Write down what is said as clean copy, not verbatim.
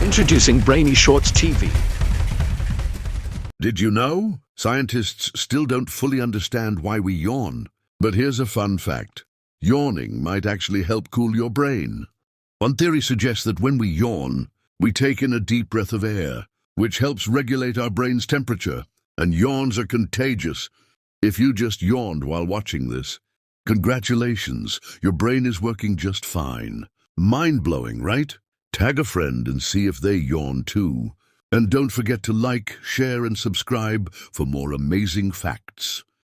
Introducing brainyshortstv. Did you know? Scientists still don't fully understand why we yawn. But here's a fun fact. Yawning might actually help cool your brain. One theory suggests that when we yawn, we take in a deep breath of air, which helps regulate our brain's temperature. And yawns are contagious. If you just yawned while watching this, congratulations, your brain is working just fine. Mind-blowing, right? Tag a friend and see if they yawn too. And don't forget to like, share, and subscribe for more amazing facts.